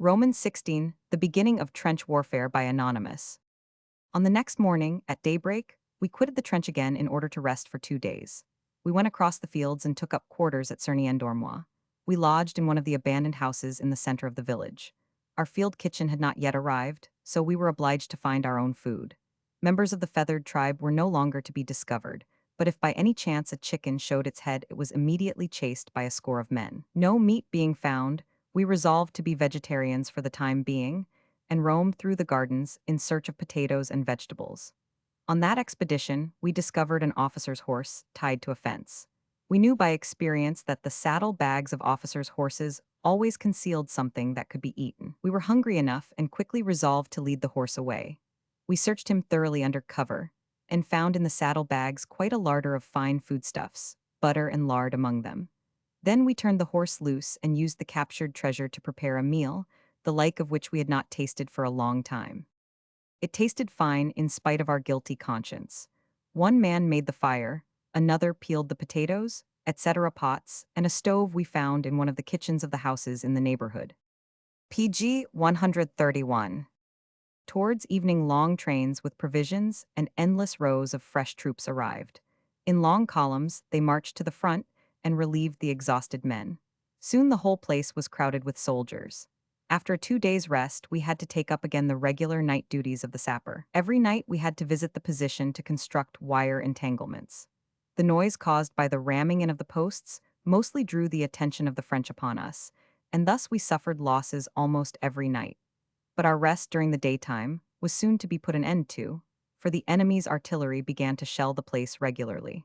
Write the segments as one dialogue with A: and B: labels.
A: Romans 16, The Beginning of Trench Warfare by Anonymous. On the next morning, at daybreak, we quitted the trench again in order to rest for 2 days. We went across the fields and took up quarters at Cerny-en-Dormois. We lodged in one of the abandoned houses in the center of the village. Our field kitchen had not yet arrived, so we were obliged to find our own food. Members of the feathered tribe were no longer to be discovered, but if by any chance a chicken showed its head, it was immediately chased by a score of men. No meat being found, we resolved to be vegetarians for the time being, and roamed through the gardens in search of potatoes and vegetables. On that expedition, we discovered an officer's horse tied to a fence. We knew by experience that the saddle bags of officers' horses always concealed something that could be eaten. We were hungry enough and quickly resolved to lead the horse away. We searched him thoroughly under cover and found in the saddle bags quite a larder of fine foodstuffs, butter and lard among them. Then we turned the horse loose and used the captured treasure to prepare a meal, the like of which we had not tasted for a long time. It tasted fine in spite of our guilty conscience. One man made the fire, another peeled the potatoes, etc. pots, and a stove we found in one of the kitchens of the houses in the neighborhood. PG 131. Towards evening, long trains with provisions and endless rows of fresh troops arrived. In long columns, they marched to the front and relieved the exhausted men. Soon the whole place was crowded with soldiers. After a 2 days' rest, we had to take up again the regular night duties of the sapper. Every night we had to visit the position to construct wire entanglements. The noise caused by the ramming in of the posts mostly drew the attention of the French upon us, and thus we suffered losses almost every night. But our rest during the daytime was soon to be put an end to, for the enemy's artillery began to shell the place regularly.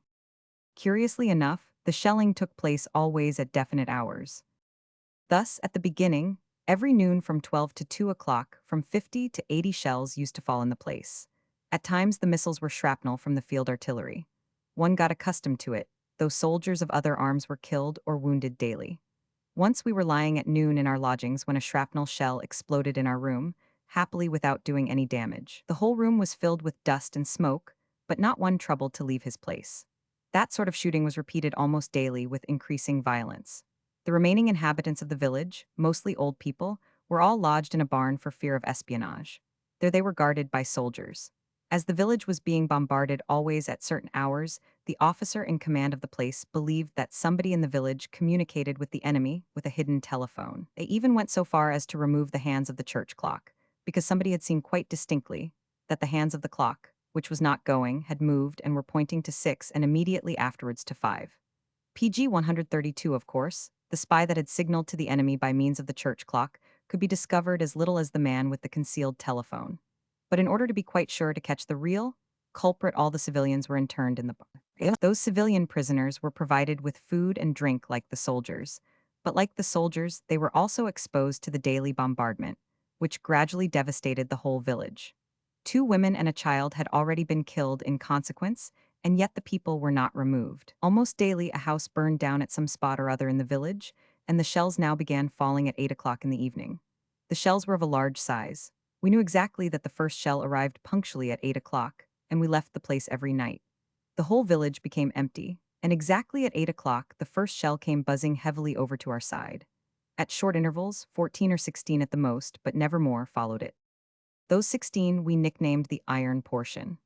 A: Curiously enough, the shelling took place always at definite hours. Thus, at the beginning, every noon from 12 to 2 o'clock, from 50 to 80 shells used to fall in the place. At times the missiles were shrapnel from the field artillery. One got accustomed to it, though soldiers of other arms were killed or wounded daily. Once we were lying at noon in our lodgings when a shrapnel shell exploded in our room, happily without doing any damage. The whole room was filled with dust and smoke, but not one troubled to leave his place. That sort of shooting was repeated almost daily with increasing violence. The remaining inhabitants of the village, mostly old people, were all lodged in a barn for fear of espionage. There they were guarded by soldiers. As the village was being bombarded always at certain hours, the officer in command of the place believed that somebody in the village communicated with the enemy with a hidden telephone. They even went so far as to remove the hands of the church clock, because somebody had seen quite distinctly that the hands of the clock, which was not going, had moved and were pointing to 6 and immediately afterwards to 5. PG 132, of course, the spy that had signaled to the enemy by means of the church clock, could be discovered as little as the man with the concealed telephone. But in order to be quite sure to catch the real culprit, all the civilians were interned in the barn. Those civilian prisoners were provided with food and drink like the soldiers, but like the soldiers, they were also exposed to the daily bombardment, which gradually devastated the whole village. 2 women and a child had already been killed in consequence, and yet the people were not removed. Almost daily, a house burned down at some spot or other in the village, and the shells now began falling at 8 o'clock in the evening. The shells were of a large size. We knew exactly that the first shell arrived punctually at 8 o'clock, and we left the place every night. The whole village became empty, and exactly at 8 o'clock, the first shell came buzzing heavily over to our side. At short intervals, 14 or 16 at the most, but never more, followed it. Those 16 we nicknamed the iron portion.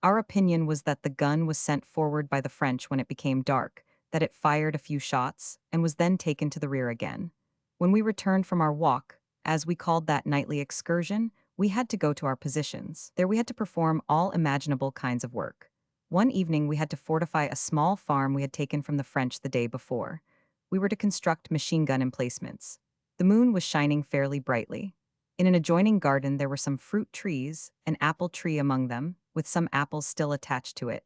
A: Our opinion was that the gun was sent forward by the French when it became dark, that it fired a few shots, and was then taken to the rear again. When we returned from our walk, as we called that nightly excursion, we had to go to our positions. There we had to perform all imaginable kinds of work. One evening we had to fortify a small farm we had taken from the French the day before. We were to construct machine gun emplacements. The moon was shining fairly brightly. In an adjoining garden there were some fruit trees, an apple tree among them, with some apples still attached to it.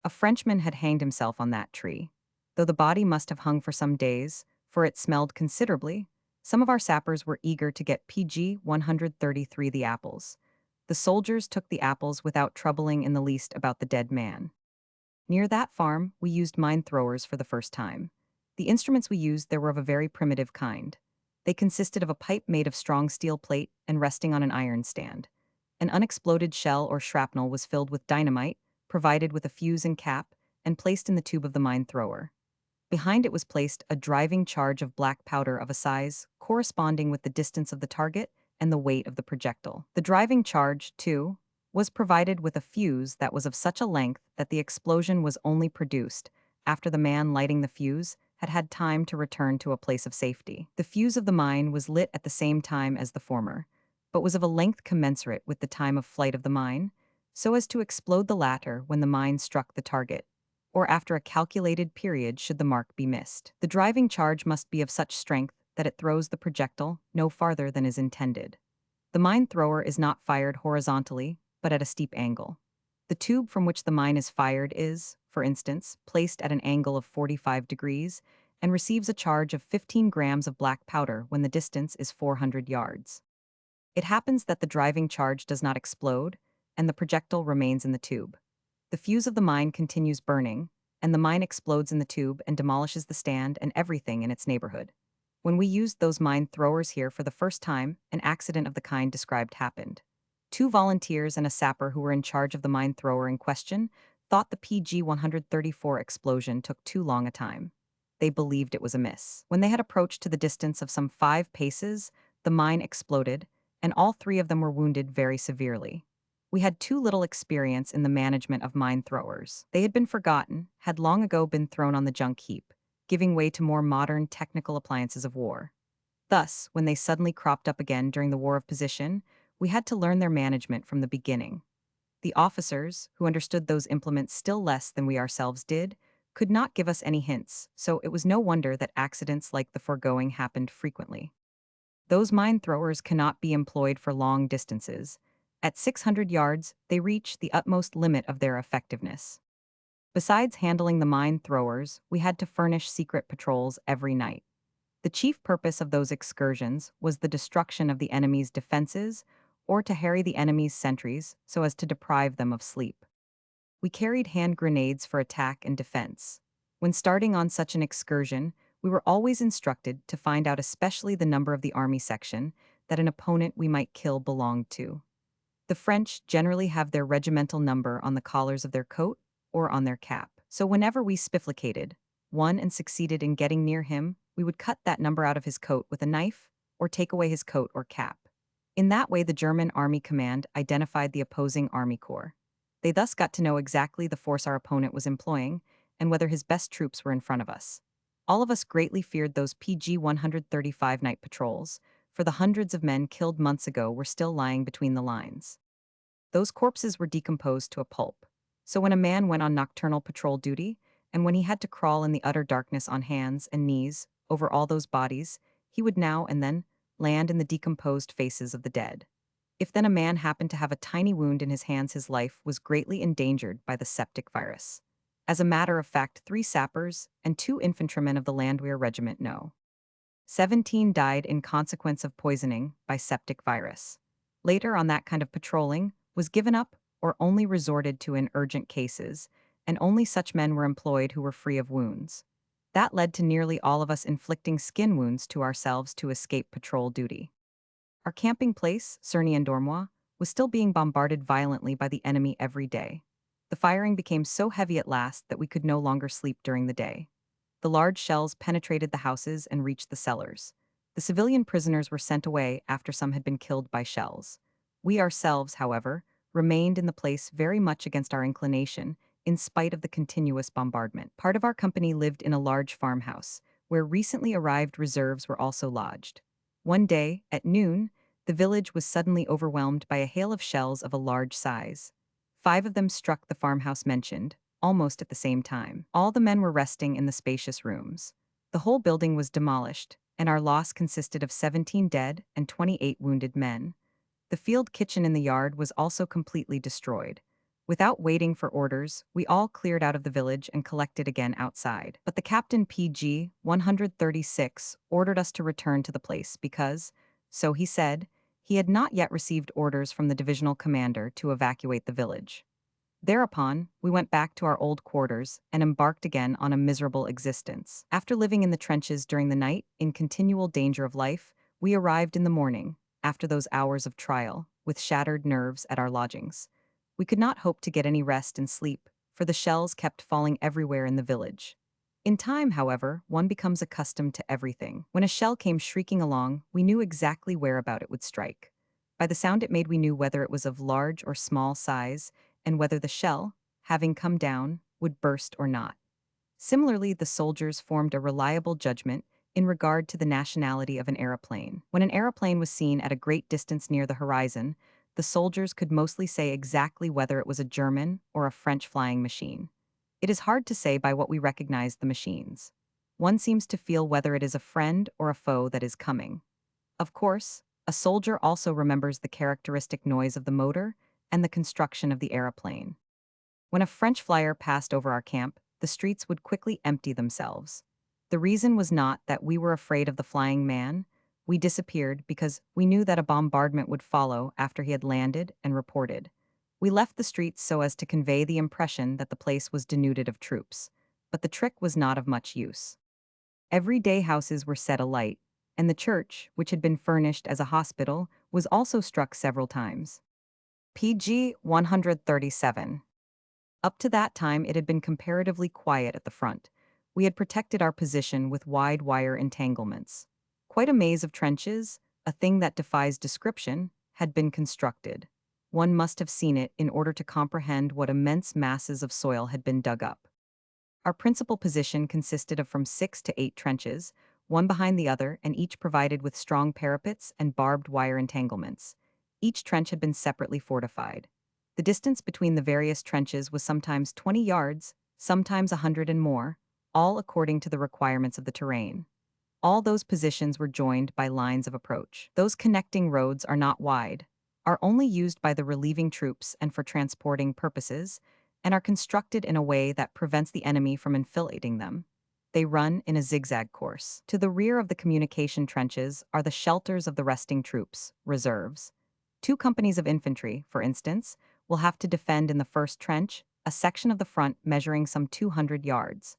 A: A Frenchman had hanged himself on that tree. Though the body must have hung for some days, for it smelled considerably, some of our sappers were eager to get PG 133 the apples. The soldiers took the apples without troubling in the least about the dead man. Near that farm, we used mine throwers for the first time. The instruments we used there were of a very primitive kind. They consisted of a pipe made of strong steel plate and resting on an iron stand. An unexploded shell or shrapnel was filled with dynamite, provided with a fuse and cap, and placed in the tube of the mine thrower. Behind it was placed a driving charge of black powder of a size corresponding with the distance of the target and the weight of the projectile. The driving charge, too, was provided with a fuse that was of such a length that the explosion was only produced after the man lighting the fuse had had time to return to a place of safety. The fuse of the mine was lit at the same time as the former, but was of a length commensurate with the time of flight of the mine, so as to explode the latter when the mine struck the target, or after a calculated period should the mark be missed. The driving charge must be of such strength that it throws the projectile no farther than is intended. The mine thrower is not fired horizontally, but at a steep angle. The tube from which the mine is fired is, for instance, placed at an angle of 45 degrees and receives a charge of 15 grams of black powder when the distance is 400 yards. It happens that the driving charge does not explode, and the projectile remains in the tube. The fuse of the mine continues burning, and the mine explodes in the tube and demolishes the stand and everything in its neighborhood. When we used those mine throwers here for the first time, an accident of the kind described happened. Two volunteers and a sapper who were in charge of the mine thrower in question thought the PG-134 explosion took too long a time. They believed it was a miss. When they had approached to the distance of some 5 paces, the mine exploded, and all 3 of them were wounded very severely. We had too little experience in the management of mine throwers. They had been forgotten, had long ago been thrown on the junk heap, giving way to more modern technical appliances of war. Thus, when they suddenly cropped up again during the War of Position, we had to learn their management from the beginning. The officers, who understood those implements still less than we ourselves did, could not give us any hints, so it was no wonder that accidents like the foregoing happened frequently. Those mine throwers cannot be employed for long distances. At 600 yards, they reach the utmost limit of their effectiveness. Besides handling the mine throwers, we had to furnish secret patrols every night. The chief purpose of those excursions was the destruction of the enemy's defenses or to harry the enemy's sentries so as to deprive them of sleep. We carried hand grenades for attack and defense. When starting on such an excursion, we were always instructed to find out especially the number of the army section that an opponent we might kill belonged to. The French generally have their regimental number on the collars of their coat or on their cap. So whenever we spifflicated one and succeeded in getting near him, we would cut that number out of his coat with a knife or take away his coat or cap. In that way, the German Army Command identified the opposing army corps. They thus got to know exactly the force our opponent was employing and whether his best troops were in front of us. All of us greatly feared those PG-135 night patrols, for the hundreds of men killed months ago were still lying between the lines. Those corpses were decomposed to a pulp. So when a man went on nocturnal patrol duty, and when he had to crawl in the utter darkness on hands and knees over all those bodies, he would now and then land in the decomposed faces of the dead. If then a man happened to have a tiny wound in his hands, his life was greatly endangered by the septic virus. As a matter of fact, 3 sappers and 2 infantrymen of the Landwehr Regiment No. 17 died in consequence of poisoning by septic virus. Later on, that kind of patrolling was given up or only resorted to in urgent cases, and only such men were employed who were free of wounds. That led to nearly all of us inflicting skin wounds to ourselves to escape patrol duty. Our camping place, Cerny-en-Dormois, was still being bombarded violently by the enemy every day. The firing became so heavy at last that we could no longer sleep during the day. The large shells penetrated the houses and reached the cellars. The civilian prisoners were sent away after some had been killed by shells. We ourselves, however, remained in the place very much against our inclination, in spite of the continuous bombardment. Part of our company lived in a large farmhouse, where recently arrived reserves were also lodged. One day, at noon, the village was suddenly overwhelmed by a hail of shells of a large size. 5 of them struck the farmhouse mentioned, almost at the same time. All the men were resting in the spacious rooms. The whole building was demolished, and our loss consisted of 17 dead and 28 wounded men. The field kitchen in the yard was also completely destroyed. Without waiting for orders, we all cleared out of the village and collected again outside. But the captain PG 136 ordered us to return to the place because, so he said, he had not yet received orders from the divisional commander to evacuate the village. Thereupon, we went back to our old quarters and embarked again on a miserable existence. After living in the trenches during the night, in continual danger of life, we arrived in the morning, after those hours of trial, with shattered nerves at our lodgings. We could not hope to get any rest and sleep, for the shells kept falling everywhere in the village. In time, however, one becomes accustomed to everything. When a shell came shrieking along, we knew exactly whereabout it would strike. By the sound it made, we knew whether it was of large or small size, and whether the shell, having come down, would burst or not. Similarly, the soldiers formed a reliable judgment in regard to the nationality of an aeroplane. When an aeroplane was seen at a great distance near the horizon, the soldiers could mostly say exactly whether it was a German or a French flying machine. It is hard to say by what we recognize the machines. One seems to feel whether it is a friend or a foe that is coming. Of course, a soldier also remembers the characteristic noise of the motor and the construction of the aeroplane. When a French flyer passed over our camp, the streets would quickly empty themselves. The reason was not that we were afraid of the flying man. We disappeared because we knew that a bombardment would follow after he had landed and reported. We left the streets so as to convey the impression that the place was denuded of troops. But the trick was not of much use. Everyday houses were set alight, and the church, which had been furnished as a hospital, was also struck several times. PG 137. Up to that time, it had been comparatively quiet at the front. We had protected our position with wide wire entanglements. Quite a maze of trenches, a thing that defies description, had been constructed. One must have seen it in order to comprehend what immense masses of soil had been dug up. Our principal position consisted of from 6 to 8 trenches, one behind the other, and each provided with strong parapets and barbed wire entanglements. Each trench had been separately fortified. The distance between the various trenches was sometimes 20 yards, sometimes 100 and more, all according to the requirements of the terrain. All those positions were joined by lines of approach. Those connecting roads are not wide, are only used by the relieving troops and for transporting purposes, and are constructed in a way that prevents the enemy from enfilading them. They run in a zigzag course. To the rear of the communication trenches are the shelters of the resting troops, reserves. 2 companies of infantry, for instance, will have to defend in the first trench, a section of the front measuring some 200 yards.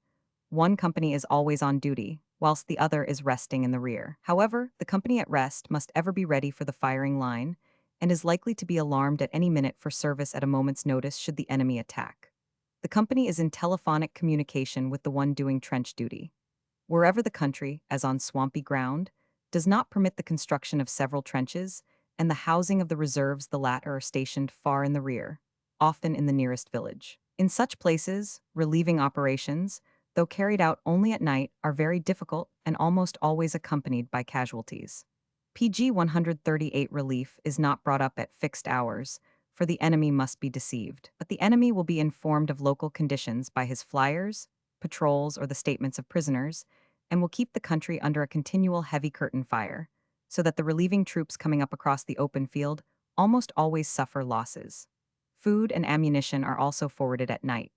A: One company is always on duty, whilst the other is resting in the rear. However, the company at rest must ever be ready for the firing line, and is likely to be alarmed at any minute for service at a moment's notice should the enemy attack. The company is in telephonic communication with the one doing trench duty. Wherever the country, as on swampy ground, does not permit the construction of several trenches, and the housing of the reserves, the latter are stationed far in the rear, often in the nearest village. In such places, relieving operations, though carried out only at night, are very difficult and almost always accompanied by casualties. PG 138 relief is not brought up at fixed hours, for the enemy must be deceived. But the enemy will be informed of local conditions by his flyers, patrols, or the statements of prisoners, and will keep the country under a continual heavy curtain fire, so that the relieving troops coming up across the open field almost always suffer losses. Food and ammunition are also forwarded at night.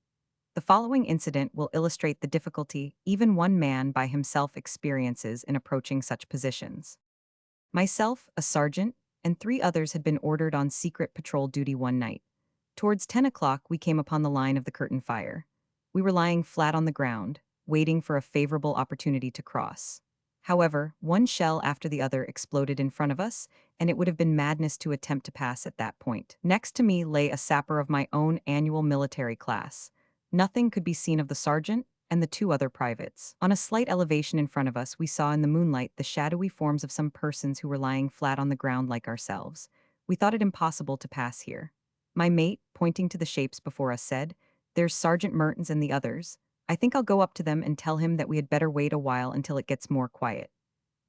A: The following incident will illustrate the difficulty even one man by himself experiences in approaching such positions. Myself, a sergeant, and 3 others had been ordered on secret patrol duty one night. Towards 10 o'clock, we came upon the line of the curtain fire. We were lying flat on the ground, waiting for a favorable opportunity to cross. However, one shell after the other exploded in front of us, and it would have been madness to attempt to pass at that point. Next to me lay a sapper of my own annual military class. Nothing could be seen of the sergeant and the 2 other privates. On a slight elevation in front of us, we saw in the moonlight the shadowy forms of some persons who were lying flat on the ground like ourselves. We thought it impossible to pass here. My mate, pointing to the shapes before us, said, "There's Sergeant Mertens and the others. I think I'll go up to them and tell him that we had better wait a while until it gets more quiet."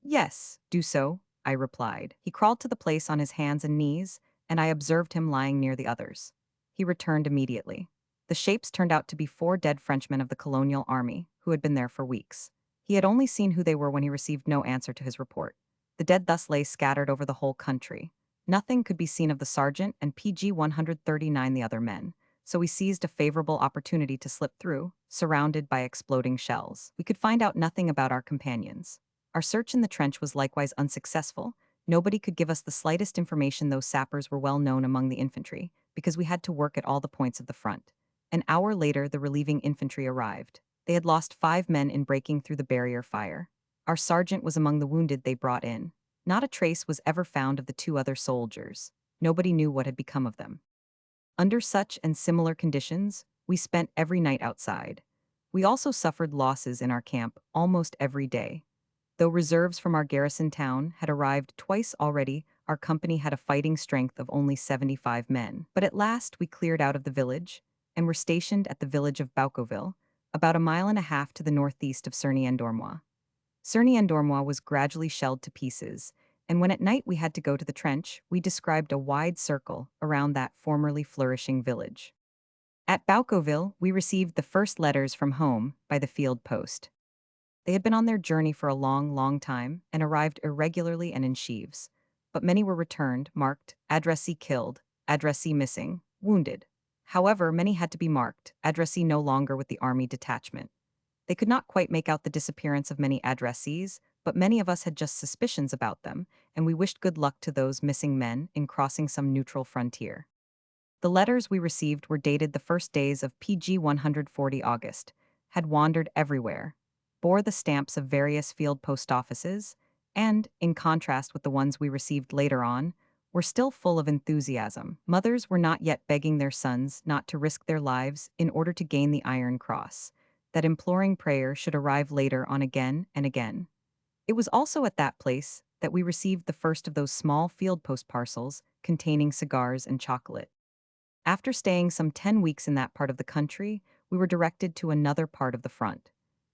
A: "Yes, do so," I replied. He crawled to the place on his hands and knees, and I observed him lying near the others. He returned immediately. The shapes turned out to be 4 dead Frenchmen of the colonial army, who had been there for weeks. He had only seen who they were when he received no answer to his report. The dead thus lay scattered over the whole country. Nothing could be seen of the sergeant and PG 139 the other men, so we seized a favorable opportunity to slip through, surrounded by exploding shells. We could find out nothing about our companions. Our search in the trench was likewise unsuccessful. Nobody could give us the slightest information, though sappers were well known among the infantry, because we had to work at all the points of the front. An hour later, the relieving infantry arrived. They had lost 5 men in breaking through the barrier fire. Our sergeant was among the wounded they brought in. Not a trace was ever found of the 2 other soldiers. Nobody knew what had become of them. Under such and similar conditions, we spent every night outside. We also suffered losses in our camp almost every day. Though reserves from our garrison town had arrived twice already, our company had a fighting strength of only 75 men. But at last we cleared out of the village and were stationed at the village of Baucoville, about a mile and a half to the northeast of Cerny-en-Dormois. Cerny-en-Dormois was gradually shelled to pieces, and when at night we had to go to the trench, we described a wide circle around that formerly flourishing village. At Baucoville, we received the first letters from home by the field post. They had been on their journey for a long, long time and arrived irregularly and in sheaves. But many were returned, marked, addressee killed, addressee missing, wounded. However, many had to be marked, addressee no longer with the army detachment. They could not quite make out the disappearance of many addressees, but many of us had just suspicions about them, and we wished good luck to those missing men in crossing some neutral frontier. The letters we received were dated the first days of PG 140 August, had wandered everywhere, bore the stamps of various field post offices, and, in contrast with the ones we received later on, were still full of enthusiasm. Mothers were not yet begging their sons not to risk their lives in order to gain the Iron Cross, that imploring prayer should arrive later on again and again. It was also at that place that we received the first of those small field post parcels containing cigars and chocolate. After staying some 10 weeks in that part of the country, we were directed to another part of the front.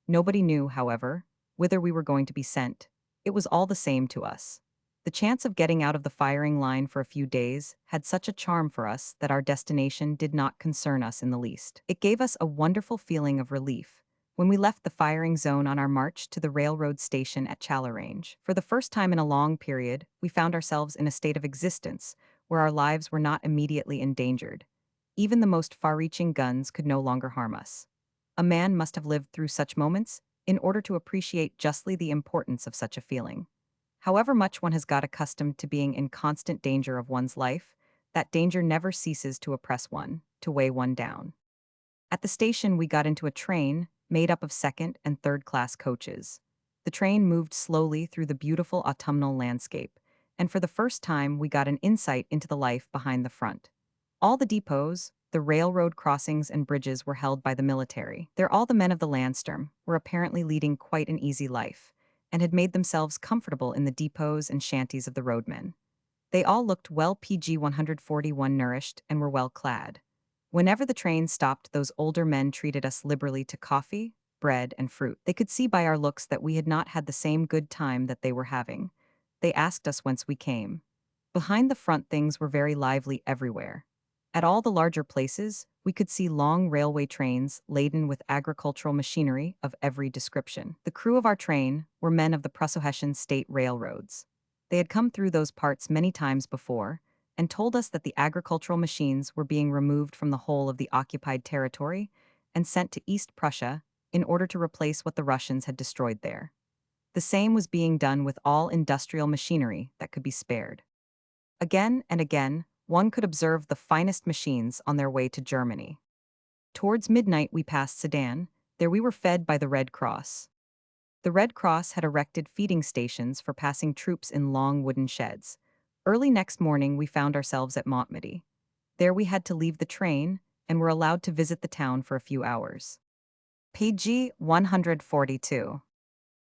A: Nobody knew, however, whither we were going to be sent. It was all the same to us. The chance of getting out of the firing line for a few days had such a charm for us that our destination did not concern us in the least. It gave us a wonderful feeling of relief when we left the firing zone on our march to the railroad station at Chalarange. For the first time in a long period, we found ourselves in a state of existence where our lives were not immediately endangered. Even the most far-reaching guns could no longer harm us. A man must have lived through such moments in order to appreciate justly the importance of such a feeling. However much one has got accustomed to being in constant danger of one's life, that danger never ceases to oppress one, to weigh one down. At the station, we got into a train made up of second and third class coaches. The train moved slowly through the beautiful autumnal landscape, and for the first time we got an insight into the life behind the front. All the depots, the railroad crossings and bridges were held by the military. There all the men of the Landsturm were apparently leading quite an easy life, and had made themselves comfortable in the depots and shanties of the roadmen. They all looked well PG 141 nourished and were well clad. Whenever the train stopped, those older men treated us liberally to coffee, bread, and fruit. They could see by our looks that we had not had the same good time that they were having. They asked us whence we came. Behind the front, things were very lively everywhere. At all the larger places, we could see long railway trains laden with agricultural machinery of every description. The crew of our train were men of the Prusso-Hessian state railroads. They had come through those parts many times before, and told us that the agricultural machines were being removed from the whole of the occupied territory and sent to East Prussia in order to replace what the Russians had destroyed there. The same was being done with all industrial machinery that could be spared. Again and again, one could observe the finest machines on their way to Germany. Towards midnight we passed Sedan. There we were fed by the Red Cross. The Red Cross had erected feeding stations for passing troops in long wooden sheds. Early next morning we found ourselves at Montmedy. There we had to leave the train and were allowed to visit the town for a few hours. Page 142.